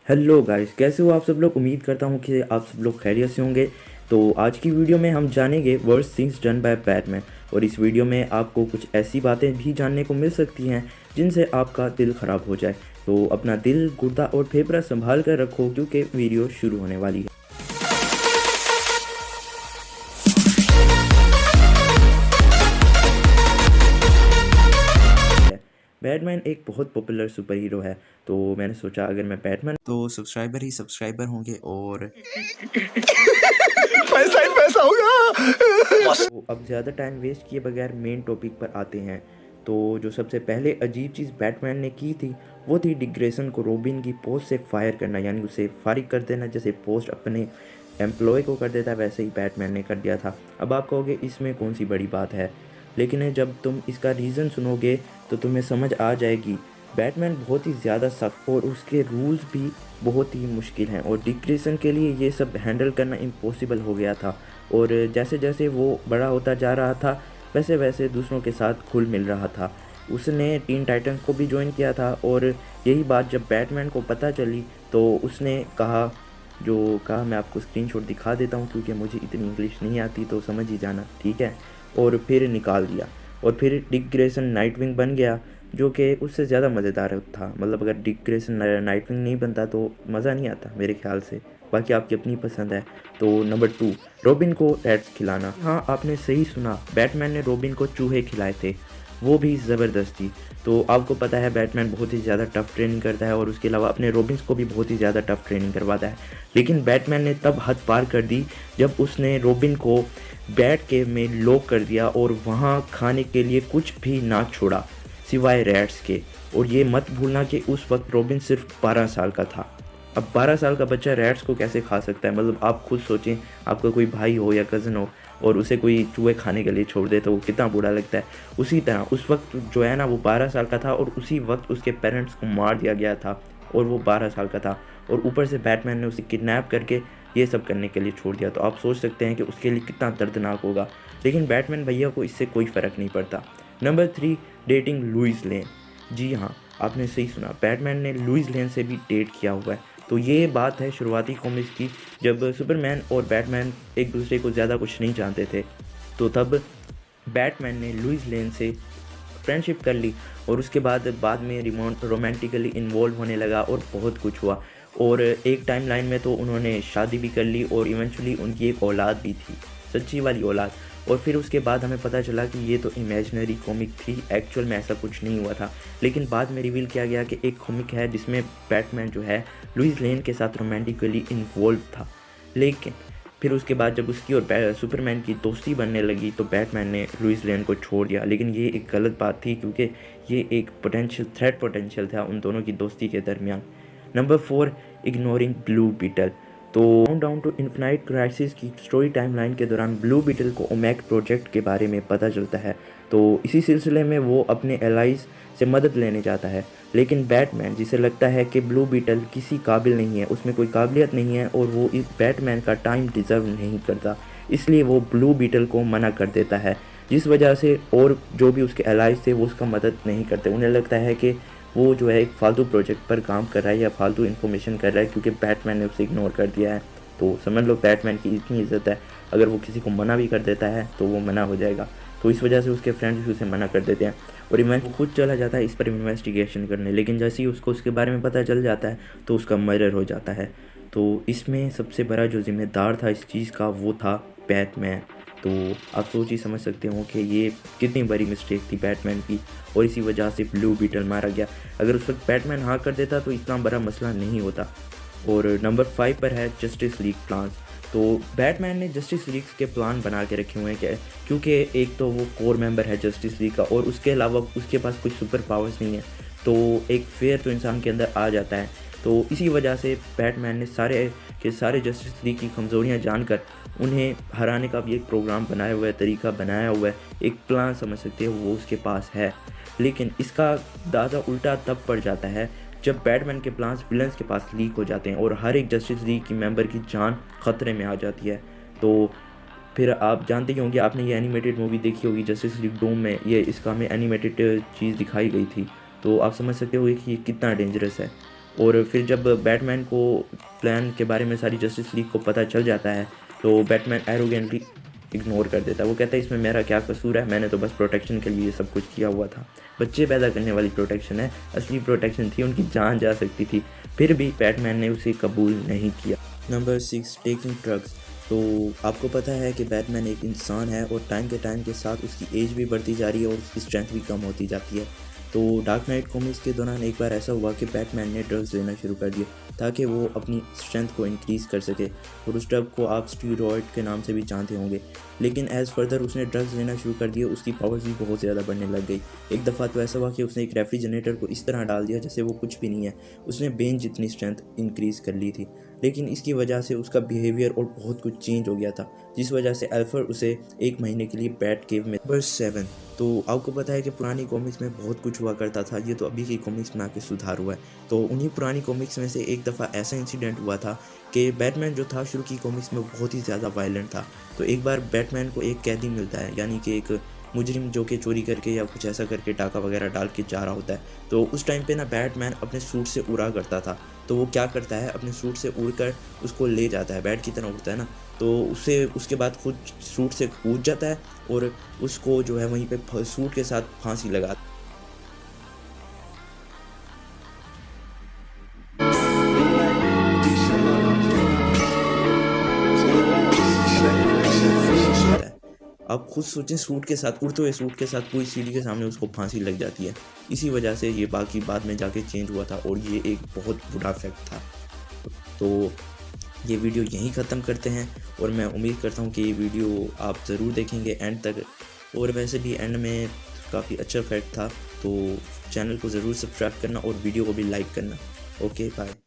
Hello guys, कैसे हो आप सब लोग। उम्मीद करता हूँ कि आप सब लोग खैरियत से होंगे। तो आज की वीडियो में हम जानेंगे worst things done by Batman. और इस वीडियो में आपको कुछ ऐसी बातें भी जानने को मिल सकती हैं जिनसे आपका दिल ख़राब हो जाए। तो अपना दिल, गुर्दा और फेफड़ा संभाल कर रखो क्योंकि वीडियो शुरू होने वाली है। बैटमैन एक बहुत पॉपुलर सुपर हीरो है, तो मैंने सोचा अगर मैं बैटमैन तो सब्सक्राइबर ही सब्सक्राइबर होंगे और पैसा ही पैसा होगा। तो अब ज़्यादा टाइम वेस्ट किए बगैर मेन टॉपिक पर आते हैं। तो जो सबसे पहले अजीब चीज़ बैटमैन ने की थी वो थी डिक ग्रेसन को रॉबिन की पोस्ट से फायर करना, यानी उसे फारिग कर देना। जैसे पोस्ट अपने एम्प्लॉय को कर देता है वैसे ही बैटमैन ने कर दिया था। अब आप कहोगे इसमें कौन सी बड़ी बात है, लेकिन जब तुम इसका रीज़न सुनोगे तो तुम्हें समझ आ जाएगी। बैटमैन बहुत ही ज़्यादा सख्त और उसके रूल्स भी बहुत ही मुश्किल हैं और डिक ग्रेसन के लिए ये सब हैंडल करना इम्पॉसिबल हो गया था। और जैसे जैसे वो बड़ा होता जा रहा था वैसे वैसे दूसरों के साथ घुल मिल रहा था। उसने टीन टाइटंस को भी ज्वाइन किया था और यही बात जब बैटमैन को पता चली तो उसने कहा, जो कहा मैं आपको स्क्रीनशॉट दिखा देता हूँ क्योंकि मुझे इतनी इंग्लिश नहीं आती तो समझ ही जाना, ठीक है। और फिर निकाल दिया और फिर डिक ग्रेसन नाइटविंग बन गया, जो कि उससे ज़्यादा मज़ेदार था। मतलब अगर डिक ग्रेसन नाइटविंग नहीं बनता तो मज़ा नहीं आता मेरे ख्याल से। बाकी आपकी अपनी पसंद है। तो नंबर 2, रॉबिन को रैट्स खिलाना। हाँ, आपने सही सुना, बैटमैन ने रॉबिन को चूहे खिलाए थे, वो भी ज़बरदस्ती। तो आपको पता है बैटमैन बहुत ही ज़्यादा टफ़ ट्रेनिंग करता है और उसके अलावा अपने रॉबिन्स को भी बहुत ही ज़्यादा टफ़ ट्रेनिंग करवाता है। लेकिन बैटमैन ने तब हद पार कर दी जब उसने रॉबिन को बैट केव में लॉक कर दिया और वहाँ खाने के लिए कुछ भी ना छोड़ा सिवाय रैट्स के। और ये मत भूलना कि उस वक्त रॉबिन सिर्फ 12 साल का था। अब 12 साल का बच्चा रैट्स को कैसे खा सकता है। मतलब आप खुद सोचें, आपका कोई भाई हो या कज़न हो और उसे कोई चूहे खाने के लिए छोड़ दे तो वो कितना बुरा लगता है। उसी तरह उस वक्त जो है ना वो 12 साल का था और उसी वक्त उसके पेरेंट्स को मार दिया गया था और वो 12 साल का था। और ऊपर से बैटमैन ने उसे किडनैप करके ये सब करने के लिए छोड़ दिया। तो आप सोच सकते हैं कि उसके लिए कितना दर्दनाक होगा। लेकिन बैटमैन भैया को इससे कोई फ़र्क नहीं पड़ता। Number 3, dating Lois Lane. जी हाँ, आपने सही सुना, बैटमैन ने लुइस लेन से भी डेट किया हुआ है। तो ये बात है शुरुआती कॉमिक्स की, जब सुपरमैन और बैटमैन एक दूसरे को ज़्यादा कुछ नहीं जानते थे। तो तब बैटमैन ने लुइस लेन से फ्रेंडशिप कर ली और उसके बाद में रोमांटिकली इन्वॉल्व होने लगा और बहुत कुछ हुआ। और एक टाइम लाइन में तो उन्होंने शादी भी कर ली और इवेंचुअली उनकी एक औलाद भी थी, सच्ची वाली औलाद। और फिर उसके बाद हमें पता चला कि ये तो इमेजिनरी कॉमिक थी, एक्चुअल में ऐसा कुछ नहीं हुआ था। लेकिन बाद में रिवील किया गया कि एक कॉमिक है जिसमें बैटमैन जो है लुइस लेन के साथ रोमांटिकली इन्वॉल्व था। लेकिन फिर उसके बाद जब उसकी और सुपरमैन की दोस्ती बनने लगी तो बैटमैन ने लुइस लेन को छोड़ दिया। लेकिन ये एक गलत बात थी क्योंकि ये एक पोटेंशियल था उन दोनों की दोस्ती के दरमियान। Number 4, ignoring Blue Beetle. तो डाउन टू इन्फिनाइट क्राइसिस की स्टोरी टाइमलाइन के दौरान ब्लू बीटल को ओमेक प्रोजेक्ट के बारे में पता चलता है। तो इसी सिलसिले में वो अपने एलाइज से मदद लेने जाता है। लेकिन बैटमैन, जिसे लगता है कि ब्लू बीटल किसी काबिल नहीं है, उसमें कोई काबिलियत नहीं है और वो इस बैटमैन का टाइम डिज़र्व नहीं करता, इसलिए वो ब्लू बीटल को मना कर देता है। जिस वजह से और जो भी उसके एलाइज थे वो उसका मदद नहीं करते। उन्हें लगता है कि वो जो है एक फालतू प्रोजेक्ट पर काम कर रहा है या फालतू इन्फॉर्मेशन कर रहा है क्योंकि बैटमैन ने उसे इग्नोर कर दिया है। तो समझ लो बैटमैन की इतनी इज्जत है, अगर वो किसी को मना भी कर देता है तो वो मना हो जाएगा। तो इस वजह से उसके फ्रेंड्स भी उसे मना कर देते हैं और इवेंट खुद चला जाता है इस पर इन्वेस्टिगेशन करने। लेकिन जैसे ही उसको उसके बारे में पता चल जाता है तो उसका मर्डर हो जाता है। तो इसमें सबसे बड़ा जो ज़िम्मेदार था इस चीज़ का वो था बैटमैन। तो आप सोच ही समझ सकते हो कि ये कितनी बड़ी मिस्टेक थी बैटमैन की और इसी वजह से ब्लू बीटल मारा गया। अगर उस वक्त बैटमैन हाँ कर देता तो इतना बड़ा मसला नहीं होता। और नंबर 5 पर है जस्टिस लीग प्लान्स। तो बैटमैन ने जस्टिस लीग के प्लान बना के रखे हुए हैं क्या, क्योंकि एक तो वो कोर मेंबर है जस्टिस लीग का और उसके अलावा उसके पास कुछ सुपर पावर्स नहीं है। तो एक फेयर तो इंसान के अंदर आ जाता है। तो इसी वजह से बैटमैन ने सारे के सारे जस्टिस लीग की कमज़ोरियाँ जानकर उन्हें हराने का भी एक प्रोग्राम बनाया हुआ है, तरीका बनाया हुआ है, एक प्लान समझ सकते हो वो उसके पास है। लेकिन इसका दादा उल्टा तब पड़ जाता है जब बैटमैन के प्लान्स विलन्स के पास लीक हो जाते हैं और हर एक जस्टिस लीग की मेंबर की जान ख़तरे में आ जाती है। तो फिर आप जानते ही होंगे, आपने ये एनिमेटेड मूवी देखी होगी जस्टिस लीग डूम में, ये इसका हमें एनिमेटेड चीज़ दिखाई गई थी। तो आप समझ सकते हो कि ये कितना डेंजरस है। और फिर जब बैटमैन को प्लान के बारे में सारी जस्टिस लीग को पता चल जाता है तो बैटमैन एरोगेंटली इग्नोर कर देता है। वो कहता है इसमें मेरा क्या कसूर है, मैंने तो बस प्रोटेक्शन के लिए सब कुछ किया हुआ था। बच्चे पैदा करने वाली प्रोटेक्शन है, असली प्रोटेक्शन थी, उनकी जान जा सकती थी। फिर भी बैटमैन ने उसे कबूल नहीं किया। Number 6, taking drugs. तो आपको पता है कि बैटमैन एक इंसान है और टाइम के साथ उसकी एज भी बढ़ती जा रही है और उसकी स्ट्रेंथ भी कम होती जाती है। तो डार्क नाइट कॉमिक्स के दौरान एक बार ऐसा हुआ कि बैटमैन ने ड्रग्स लेना शुरू कर दिए ताकि वो अपनी स्ट्रेंथ को इंक्रीज़ कर सके, और उस ड्रग को आप स्टीरॉयड के नाम से भी जानते होंगे। लेकिन एज़ फर्दर उसने ड्रग्स लेना शुरू कर दिया, उसकी पावर्स भी बहुत ज़्यादा बढ़ने लग गई। एक दफ़ा तो ऐसा हुआ कि उसने एक रेफ्रिजरेटर को इस तरह डाल दिया जैसे वो कुछ भी नहीं है। उसने बेन जितनी स्ट्रेंथ इंक्रीज़ कर ली थी, लेकिन इसकी वजह से उसका बिहेवियर और बहुत कुछ चेंज हो गया था, जिस वजह से अल्फ्रेड उसे 1 महीने के लिए बैट केव में। नंबर 7, तो आपको पता है कि पुरानी कॉमिक्स में बहुत कुछ हुआ करता था, ये तो अभी की कॉमिक्स में आके सुधार हुआ है। तो उन्हीं पुरानी कॉमिक्स में से एक दफ़ा ऐसा इंसिडेंट हुआ था कि बैटमैन जो था शुरू की कॉमिक्स में बहुत ही ज़्यादा वायलेंट था। तो एक बार बैटमैन को एक कैदी मिलता है, यानी कि एक मुजरिम जो कि चोरी करके या कुछ ऐसा करके डाका वगैरह डाल के जा रहा होता है। तो उस टाइम पे ना बैटमैन अपने सूट से उड़ा करता था। तो वो क्या करता है, अपने सूट से उड़कर उसको ले जाता है, बैट की तरह उड़ता है ना, तो उसके बाद खुद सूट से कूद जाता है और उसको जो है वहीं पे सूट के साथ फांसी लगा है। आप खुद सोचें, सूट के साथ उड़ते हुए सूट के साथ पूरी सीढ़ी के सामने उसको फांसी लग जाती है। इसी वजह से ये बाकी बाद में जाके चेंज हुआ था और ये एक बहुत बुरा फैक्ट था। तो ये वीडियो यहीं ख़त्म करते हैं और मैं उम्मीद करता हूँ कि ये वीडियो आप ज़रूर देखेंगे एंड तक। और वैसे भी एंड में काफ़ी अच्छा फैक्ट था, तो चैनल को ज़रूर सब्सक्राइब करना और वीडियो को भी लाइक करना। Okay, bye.